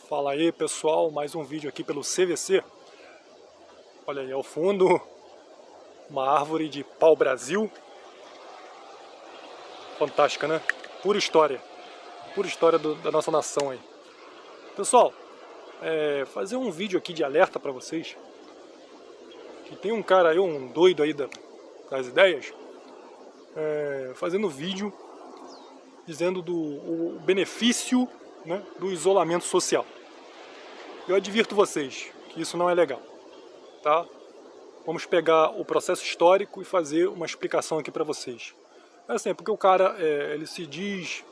Fala aí pessoal, mais um vídeo aqui pelo CVC. Olha aí ao fundo, uma árvore de pau-brasil. Fantástica, né? Pura história da nossa nação aí. Pessoal, fazer um vídeo aqui de alerta para vocês. Que tem um cara aí, um doido aí das ideias, fazendo vídeo dizendo o benefício, né, do isolamento social. Eu advirto vocês que isso não é legal, tá? Vamos pegar o processo histórico e fazer uma explicação aqui para vocês. É assim, porque o cara, ele se diz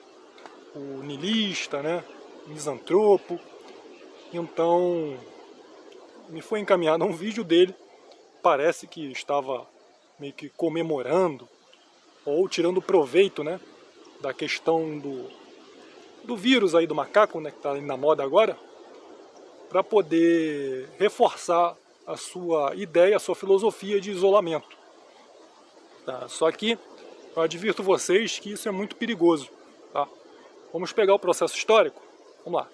o niilista, né, misantropo, então me foi encaminhado um vídeo dele, parece que estava meio que comemorando ou tirando proveito, né, da questão do vírus aí do macaco, né, que está na moda agora, para poder reforçar a sua ideia, a sua filosofia de isolamento. Tá? Só que eu advirto vocês que isso é muito perigoso. Tá? Vamos pegar o processo histórico. Vamos lá.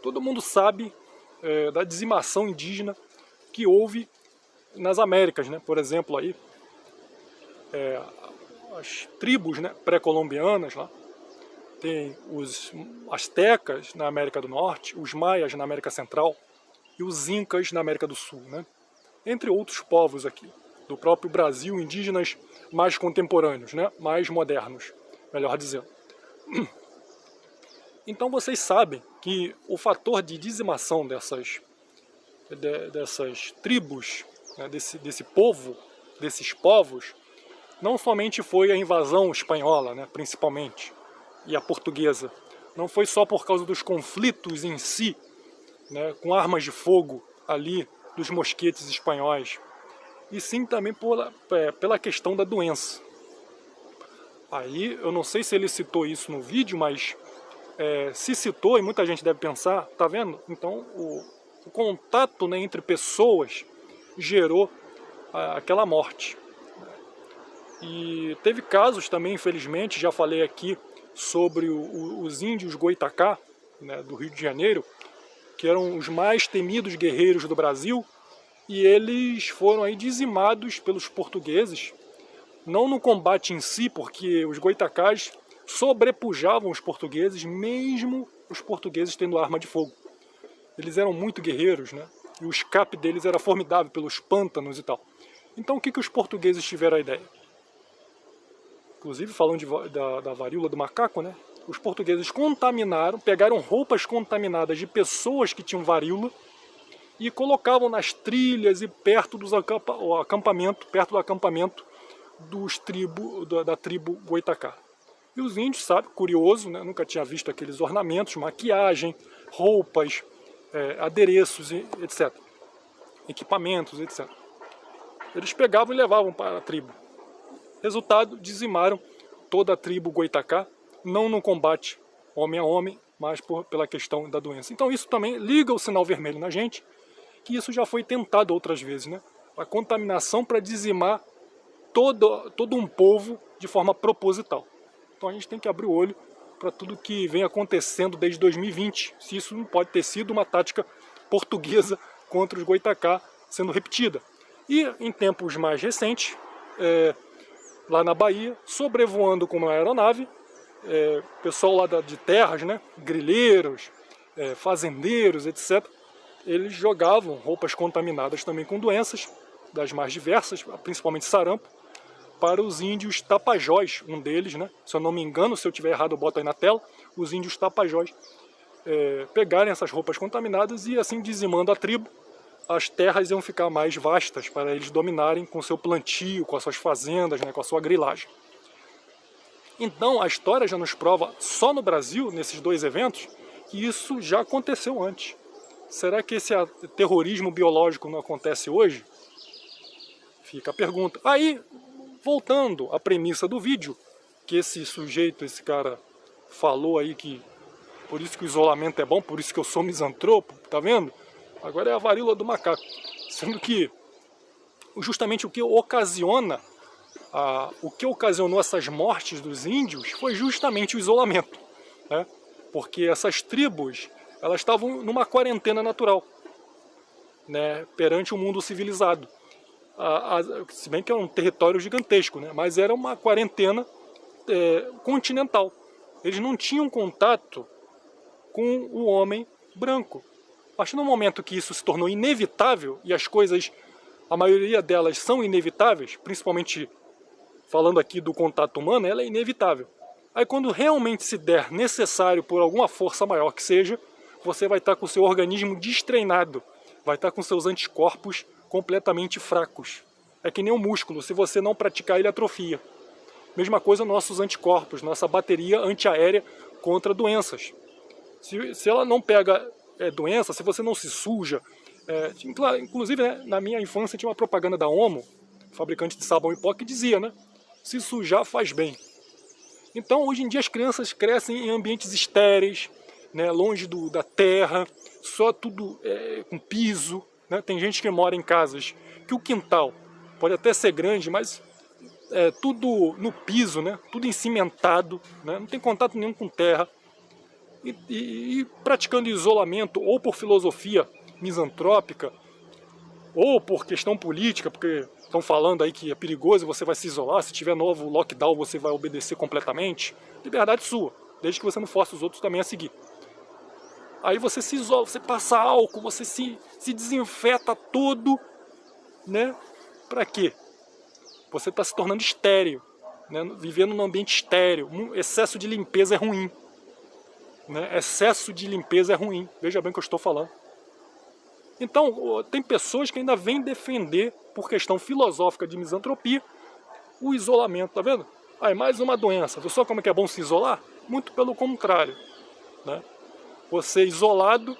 Todo mundo sabe da dizimação indígena que houve nas Américas, né? Por exemplo, aí, as tribos, né, pré-colombianas lá. Tem os astecas na América do Norte, os maias na América Central e os incas na América do Sul, né? Entre outros povos aqui, do próprio Brasil, indígenas mais contemporâneos, né? Mais modernos, melhor dizendo. Então vocês sabem que o fator de dizimação dessas tribos, né? desse povo, desses povos, não somente foi a invasão espanhola, né? Principalmente, e a portuguesa. Não foi só por causa dos conflitos em si, né, com armas de fogo ali dos mosquetes espanhóis, e sim também pela questão da doença. Aí eu não sei se ele citou isso no vídeo, mas se citou, e muita gente deve pensar, tá vendo? Então o contato, né, entre pessoas gerou aquela morte. E teve casos também, infelizmente, já falei aqui, sobre os índios Goitacá, né, do Rio de Janeiro, que eram os mais temidos guerreiros do Brasil, e eles foram aí dizimados pelos portugueses, não no combate em si, porque os Goitacás sobrepujavam os portugueses, mesmo os portugueses tendo arma de fogo. Eles eram muito guerreiros, né, e o escape deles era formidável pelos pântanos e tal. Então o que os portugueses tiveram a ideia? Inclusive, falando da varíola do macaco, né? Os portugueses contaminaram, pegaram roupas contaminadas de pessoas que tinham varíola e colocavam nas trilhas e perto do acampamento da tribo Goitacá. E os índios, sabe, curioso, né? Nunca tinha visto aqueles ornamentos, maquiagem, roupas, adereços, etc. Equipamentos, etc. Eles pegavam e levavam para a tribo. Resultado, dizimaram toda a tribo Goitacá, não no combate homem a homem, mas pela questão da doença. Então isso também liga o sinal vermelho na gente, que isso já foi tentado outras vezes, né? A contaminação para dizimar todo um povo de forma proposital. Então a gente tem que abrir o olho para tudo que vem acontecendo desde 2020, se isso não pode ter sido uma tática portuguesa contra os Goitacá sendo repetida. E em tempos mais recentes, lá na Bahia, sobrevoando com uma aeronave, pessoal lá de terras, né, grileiros, fazendeiros, etc., eles jogavam roupas contaminadas também com doenças, das mais diversas, principalmente sarampo, para os índios Tapajós, um deles, né, se eu não me engano, se eu tiver errado eu boto aí na tela, os índios Tapajós pegarem essas roupas contaminadas e assim dizimando a tribo. As terras iam ficar mais vastas para eles dominarem com seu plantio, com as suas fazendas, né, com a sua grilagem. Então a história já nos prova, só no Brasil, nesses dois eventos, que isso já aconteceu antes. Será que esse terrorismo biológico não acontece hoje? Fica a pergunta. Aí, voltando à premissa do vídeo, que esse sujeito, esse cara, falou aí que por isso que o isolamento é bom, por isso que eu sou misantropo, tá vendo? Agora é a varíola do macaco, sendo que justamente o que ocasionou essas mortes dos índios foi justamente o isolamento, né? Porque essas tribos, Elas estavam numa quarentena natural, né, perante o mundo civilizado. Se bem que é um território gigantesco, né, mas era uma quarentena continental. Eles não tinham contato com o homem branco. A partir do momento que isso se tornou inevitável, e as coisas, a maioria delas são inevitáveis, principalmente falando aqui do contato humano, ela é inevitável. Aí quando realmente se der necessário por alguma força maior que seja, você vai estar com o seu organismo destreinado, vai estar com seus anticorpos completamente fracos. É que nem um músculo, se você não praticar ele atrofia. Mesma coisa nossos anticorpos, nossa bateria antiaérea contra doenças. Se ela não pega doença, se você não se suja, inclusive, né, na minha infância tinha uma propaganda da Omo, fabricante de sabão em pó, que dizia, né, se sujar faz bem. Então hoje em dia as crianças crescem em ambientes estéreis, né, longe da terra, só tudo com piso, né? Tem gente que mora em casas que o quintal pode até ser grande, mas tudo no piso, né? Tudo encimentado, né? Não tem contato nenhum com terra. E praticando isolamento, ou por filosofia misantrópica, ou por questão política, porque estão falando aí que é perigoso, você vai se isolar, se tiver novo lockdown você vai obedecer completamente. Liberdade sua, desde que você não force os outros também a seguir. Aí você se isola, você passa álcool, você se desinfeta todo, né? Pra quê? Você está se tornando estéril, né? Vivendo num ambiente estéril. Excesso de limpeza é ruim, né? Excesso de limpeza é ruim. Veja bem o que eu estou falando. Então, tem pessoas que ainda vêm defender, por questão filosófica de misantropia, o isolamento, tá vendo? Aí, mais uma doença. Viu só como é que é bom se isolar? Muito pelo contrário, né? Você isolado,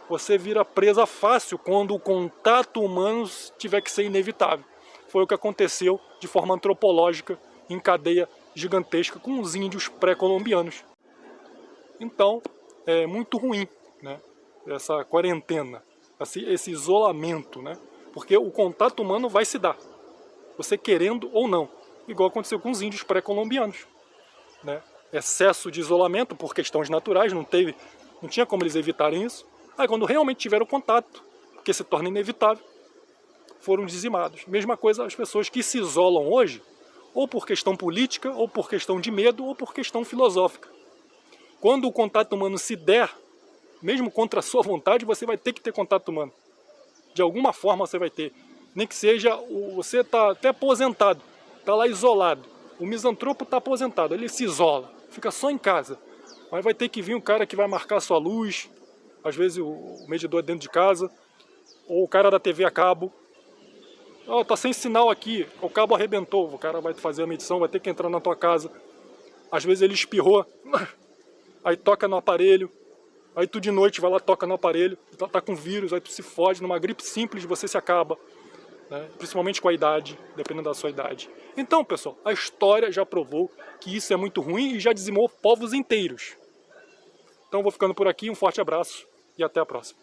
você vira presa fácil quando o contato humano tiver que ser inevitável. Foi o que aconteceu de forma antropológica em cadeia gigantesca com os índios pré-colombianos. Então, é muito ruim, né, essa quarentena, esse isolamento, né, porque o contato humano vai se dar, você querendo ou não, igual aconteceu com os índios pré-colombianos, né? Excesso de isolamento por questões naturais, não tinha como eles evitarem isso. Aí quando realmente tiveram contato, porque se torna inevitável, foram dizimados. Mesma coisa as pessoas que se isolam hoje, ou por questão política, ou por questão de medo, ou por questão filosófica. Quando o contato humano se der, mesmo contra a sua vontade, você vai ter que ter contato humano. De alguma forma você vai ter. Nem que seja, você está até aposentado, está lá isolado. O misantropo está aposentado, ele se isola, fica só em casa. Mas vai ter que vir um cara que vai marcar a sua luz, às vezes o medidor é dentro de casa, ou o cara da TV a cabo. Oh, tá sem sinal aqui, o cabo arrebentou, o cara vai fazer a medição, vai ter que entrar na tua casa. Às vezes ele espirrou, aí toca no aparelho, aí tu de noite vai lá, toca no aparelho, tá com vírus, aí tu se fode, numa gripe simples você se acaba, né? Principalmente com a idade, dependendo da sua idade. Então, pessoal, a história já provou que isso é muito ruim e já dizimou povos inteiros. Então vou ficando por aqui, um forte abraço e até a próxima.